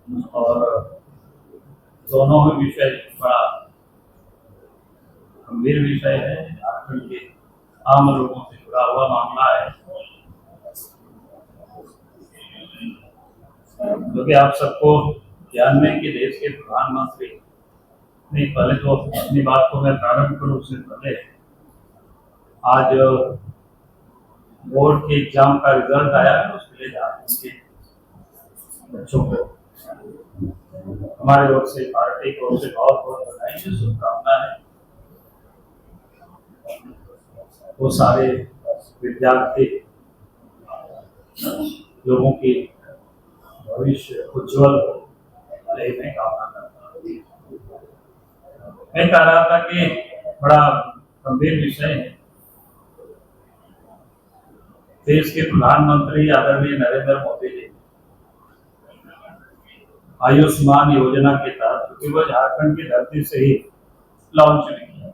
और दोनों ही विषय बड़ा गंभीर विषय है। झारखंड के आम लोगों से जुड़ा हुआ मामला है, क्योंकि आप सबको ध्यान में कि देश के प्रधानमंत्री नहीं, पहले तो अपनी बात को मैं प्रारंभ करूं उससे पहले आज बोर्ड के एग्जाम का रिजल्ट आया है, उसके लिए झारखंड के बच्चों को हमारे ओर से, पार्टी की ओर से बहुत बहुत बधाई है, शुभकामना है। वो सारे विद्यार्थी लोगों की भविष्य उज्जवल हो, यही मैं कामना करता हूँ। मैं कह रहा था कि बड़ा गंभीर विषय है। देश के प्रधानमंत्री आदरणीय नरेंद्र मोदी जी आयुष्मान योजना के तहत, क्योंकि वो झारखंड की धरती से ही लॉन्च हुई है,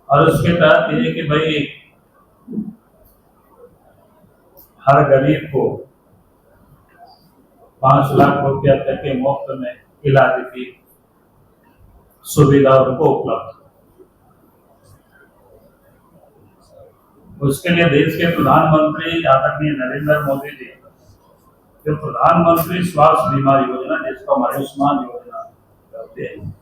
और उसके तहत ये कि भाई हर गरीब को 5 लाख रुपया तक के मुफ्त में इलाज की सुविधा उनको उपलब्ध। उसके लिए देश के प्रधानमंत्री आदरणीय नरेंद्र मोदी जी जो प्रधानमंत्री स्वास्थ्य बीमा योजना, जिसको हम आयुष्मान योजना कहते हैं,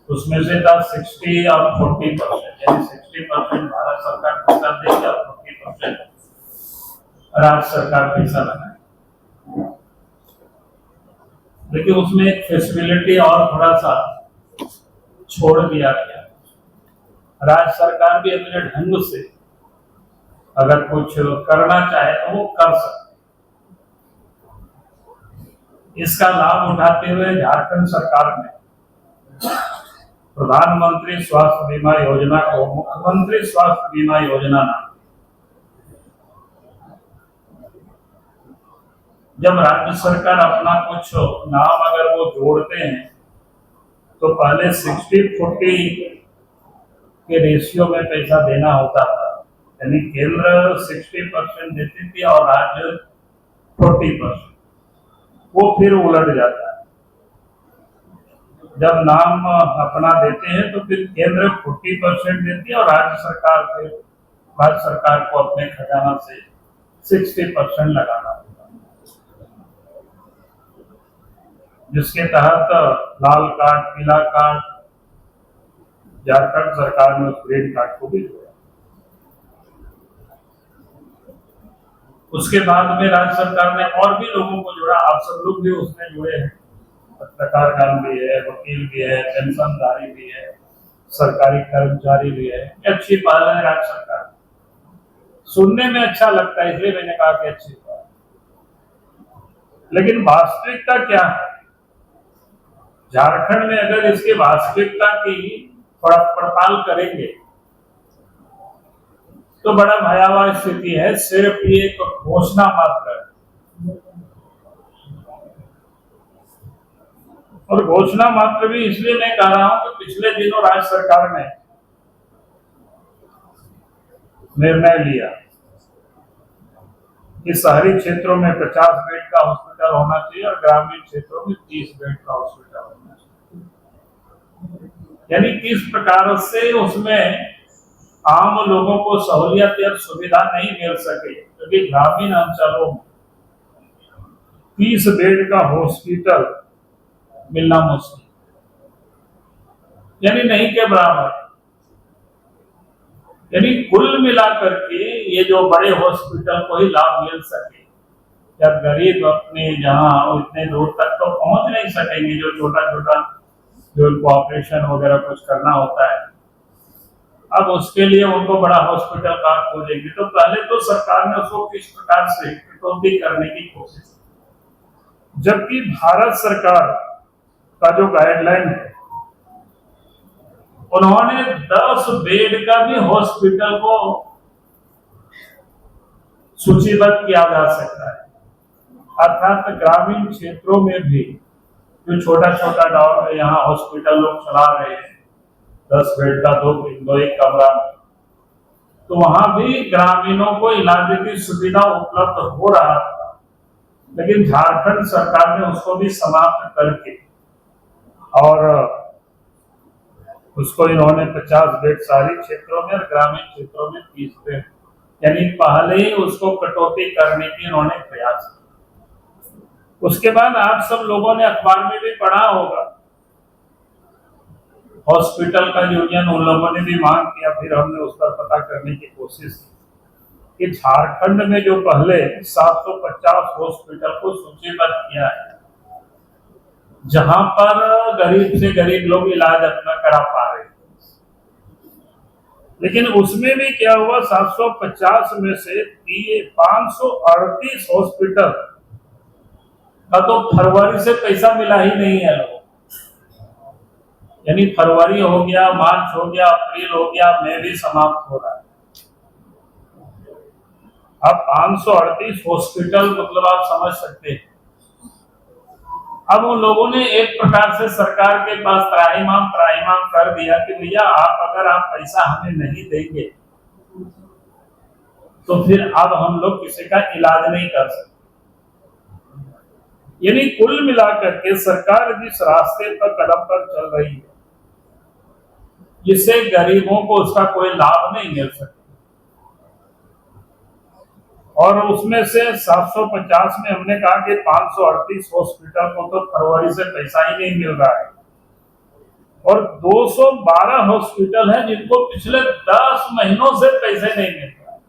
उसमें से था 60 और 40%, यानी 60% भारत सरकार पैसा देगी और 40% राज्य सरकार पैसा लगाए। लेकिन उसमें एक फैसिलिटी और थोड़ा सा छोड़ दिया गया, राज्य सरकार भी अपने ढंग से अगर कुछ करना चाहे तो वो कर सकते। इसका लाभ उठाते हुए झारखंड सरकार ने प्रधानमंत्री स्वास्थ्य बीमा योजना को मुख्यमंत्री स्वास्थ्य बीमा योजना नाम। जब राज्य सरकार अपना कुछ नाम अगर वो जोड़ते हैं तो पहले 60-40 के रेशियो में पैसा देना होता था, यानी केंद्र 60% देती थी और राज्य 40%। वो फिर उलट जाता है। जब नाम अपना देते हैं तो फिर केंद्र 40% देती है और राज्य सरकार को अपने खजाना से 60% लगाना होता है, जिसके तहत लाल कार्ड, पीला कार्ड, झारखंड सरकार ने उस ग्रीन कार्ड को भी जोड़ा। उसके बाद में राज्य सरकार ने और भी लोगों को जोड़ा, आप सब लोग भी उसमें जुड़े हैं, पत्रकारगण भी है, वकील भी है, पेंशनधारी भी है, सरकारी कर्मचारी भी है। अच्छी पहल है राज्य सरकार, सुनने में अच्छा लगता है, इसलिए मैंने कहा कि अच्छी पहल। लेकिन वास्तविकता क्या है झारखंड में? अगर इसकी वास्तविकता की पड़ताल करेंगे तो बड़ा भयावह स्थिति है। सिर्फ ये एक घोषणा मात्र है, और घोषणा मात्र भी इसलिए मैं कह रहा हूं कि पिछले दिनों राज्य सरकार ने निर्णय लिया कि शहरी क्षेत्रों में 50 बेड का हॉस्पिटल होना चाहिए और ग्रामीण क्षेत्रों में 30 बेड का हॉस्पिटल होना चाहिए। यानी किस प्रकार से उसमें आम लोगों को सहूलियत या सुविधा नहीं मिल सके, क्योंकि ग्रामीण अंचलों में 30 बेड का हॉस्पिटल मिलना मुश्किल, यानी नहीं के बराबर। यानी कुल मिलाकर के ये जो बड़े हॉस्पिटल को ही लाभ मिल सके, जब गरीब अपने जहां इतने दूर तक तो पहुंच नहीं सकेंगे, जो छोटा छोटा जो उनको ऑपरेशन वगैरह कुछ करना होता है, अब उसके लिए उनको बड़ा हॉस्पिटल कहाँ खोजेंगे। तो पहले तो सरकार ने उसको किस प्रकार से कटौती करने की कोशिश, जबकि भारत सरकार का जो गाइडलाइन है, उन्होंने 10 बेड का भी हॉस्पिटल को सूचीबद्ध किया जा सकता है। अर्थात ग्रामीण क्षेत्रों में भी जो छोटा छोटा यहाँ हॉस्पिटल लोग चला रहे हैं, 10 बेड का दो एक कमरा में, तो वहां भी ग्रामीणों को इलाज की सुविधा उपलब्ध हो रहा था। लेकिन झारखंड सरकार ने उसको भी समाप्त करके और उसको इन्होंने 50 बेड शहरी क्षेत्रों में और ग्रामीण क्षेत्रों में 30 बेड, यानी पहले ही उसको कटौती करने की इन्होंने प्रयास किया। उसके बाद आप सब लोगों ने अखबार में भी पढ़ा होगा, हॉस्पिटल का यूनियन उन लोगों ने भी मांग किया, फिर हमने उस पर पता करने की कोशिश की कि झारखंड में जो पहले 750 हॉस्पिटल को सूचीबद्ध किया है जहां पर गरीब से गरीब लोग इलाज अपना करा पा रहे हैं, लेकिन उसमें भी क्या हुआ, 750 में से 538 हॉस्पिटल का तो फरवरी से पैसा मिला ही नहीं है लोगों, यानी फरवरी हो गया, मार्च हो गया, अप्रैल हो गया, मई भी समाप्त हो रहा है। अब 538 हॉस्पिटल मतलब आप समझ सकते हैं। अब उन लोगों ने एक प्रकार से सरकार के पास त्राहिमाम कर दिया कि भैया अगर आप पैसा हमें नहीं देंगे तो फिर अब हम लोग किसी का इलाज नहीं कर सकते। यानी कुल मिलाकर के सरकार जिस रास्ते पर कदम पर चल रही है, जिससे गरीबों को उसका कोई लाभ नहीं मिल सकता, और उसमें से 750 में हमने कहा कि 538 हॉस्पिटल को तो फरवरी से पैसा ही नहीं मिल रहा है, और 212 हॉस्पिटल हैं जिनको पिछले 10 महीनों से पैसे नहीं मिल रहा है।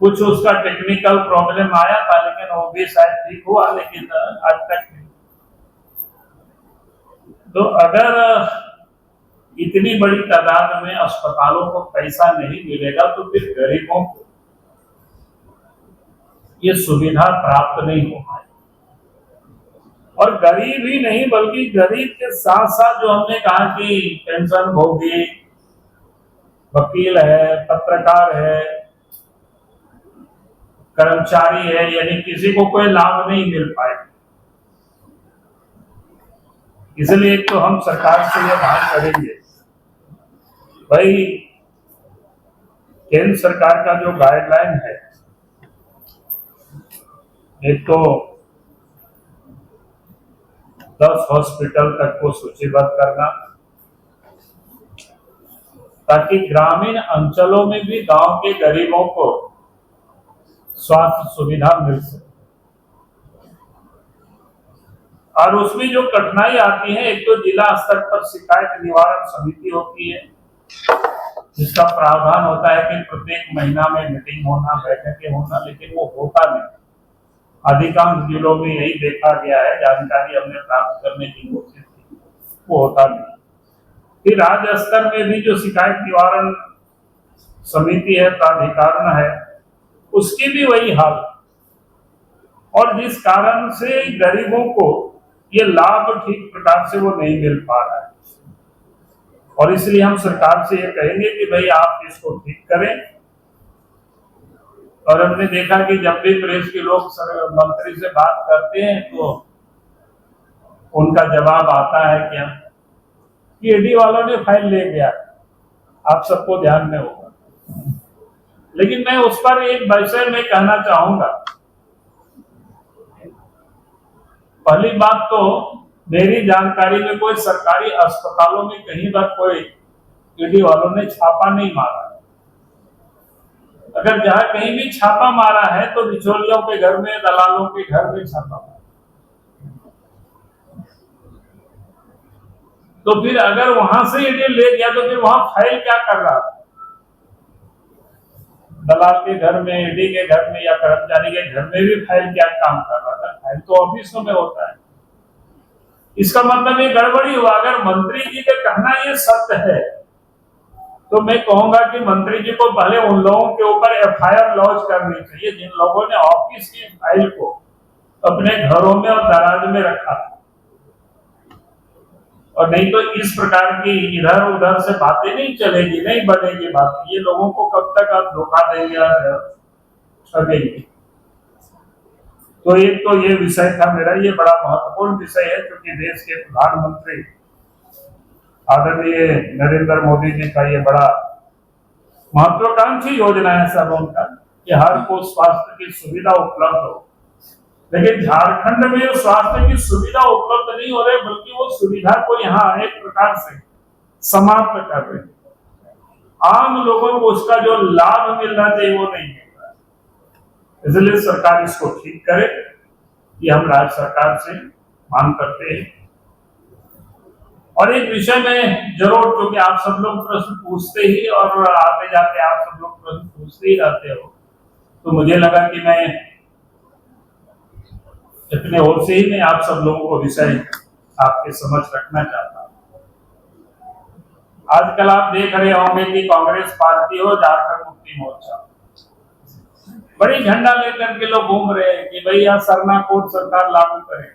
कुछ उसका टेक्निकल प्रॉब्लम आया था, लेकिन वो भी शायद ठीक हुआ, लेकिन आज तक नहीं। तो अगर इतनी बड़ी तादाद में अस्पतालों को पैसा नहीं मिलेगा तो फिर गरीबों को ये सुविधा प्राप्त नहीं हो पाएगी। और गरीब ही नहीं बल्कि गरीब के साथ साथ जो हमने कहा कि पेंशन भोगी, वकील है, पत्रकार है, कर्मचारी है, यानी किसी को कोई लाभ नहीं मिल पाएगा। इसलिए एक तो हम सरकार से ये मांग करेंगे, भाई केंद्र सरकार का जो गाइडलाइन है, एक तो 10 हॉस्पिटल तक को सूचीबद्ध करना, ताकि ग्रामीण अंचलों में भी गांव के गरीबों को स्वास्थ्य सुविधा मिल सके। और उसमें जो कठिनाई आती है, एक तो जिला स्तर पर शिकायत निवारण समिति होती है, जिसका प्रावधान होता है कि प्रत्येक महीना में मीटिंग होना, बैठकें होना, लेकिन वो होता नहीं। अधिकांश जिलों में यही देखा गया है, जानकारी हमने प्राप्त करने की कोशिश की, वो होता नहीं। फिर राज्य स्तर में भी जो शिकायत निवारण समिति है, प्राधिकरण है, उसकी भी वही हाल, और जिस कारण से गरीबों को ये लाभ ठीक प्रकार से वो नहीं मिल पा रहा है। और इसलिए हम सरकार से ये कहेंगे कि भाई आप इसको ठीक करें। और हमने देखा कि जब भी प्रेस के लोग मंत्री से बात करते हैं तो उनका जवाब आता है क्या कि ईडी वालों ने फाइल ले गया, आप सबको ध्यान में होगा। लेकिन मैं उस पर एक विषय में कहना चाहूंगा। पहली बात तो मेरी जानकारी में कोई सरकारी अस्पतालों में कहीं पर कोई ईडी वालों ने छापा नहीं मारा। अगर जहां कहीं भी छापा मारा है तो बिचौलियों के घर में, दलालों के घर में छापा मारा। तो फिर अगर वहां से ईडी ले गया तो फिर वहां फाइल क्या कर रहा था? दलाल के घर में, ईडी के घर में या कर्मचारी के घर में भी फाइल क्या काम कर रहा था? फाइल तो ऑफिसों में होता है। इसका मतलब ये गड़बड़ी हुआ। अगर मंत्री जी का कहना ये सत्य है तो मैं कहूंगा कि मंत्री जी को पहले उन लोगों के ऊपर एफआईआर लॉन्च करनी चाहिए जिन लोगों ने ऑफिस की फाइल को अपने घरों में और दराज में रखा था। और नहीं तो इस प्रकार की इधर उधर से बातें नहीं चलेगी, नहीं बनेगी बातें। ये लोगों को कब तक आप धोखा देंगे और ठगेंगे। तो एक तो ये विषय था मेरा, ये बड़ा महत्वपूर्ण विषय है क्योंकि देश के प्रधानमंत्री आदरणीय नरेंद्र मोदी जी का ये बड़ा महत्वाकांक्षी योजना है सब उनका कि हर को स्वास्थ्य की सुविधा उपलब्ध हो, लेकिन झारखंड में स्वास्थ्य की सुविधा उपलब्ध नहीं हो रही, बल्कि वो सुविधा को यहाँ एक प्रकार से समाप्त कर रहे हैं। आम लोगों को उसका जो लाभ मिलना चाहिए वो नहीं मिल रहा है। इसलिए सरकार इसको ठीक करे, ये हम राज्य सरकार से मांग करते हैं। और एक विषय में जरूर, क्योंकि आप सब लोग प्रश्न पूछते ही और आते जाते आप सब लोग प्रश्न पूछते ही रहते हो, तो मुझे लगा कि मैं अपने ओर से ही मैं आप सब लोगों को विषय आपके समझ रखना चाहता हूं। आजकल आप देख रहे होंगे कि कांग्रेस पार्टी हो, झारखंड मुक्ति मोर्चा, बड़ी झंडा लेकर के लोग घूम रहे हैं कि भैया सरना कोड सरकार लागू करे।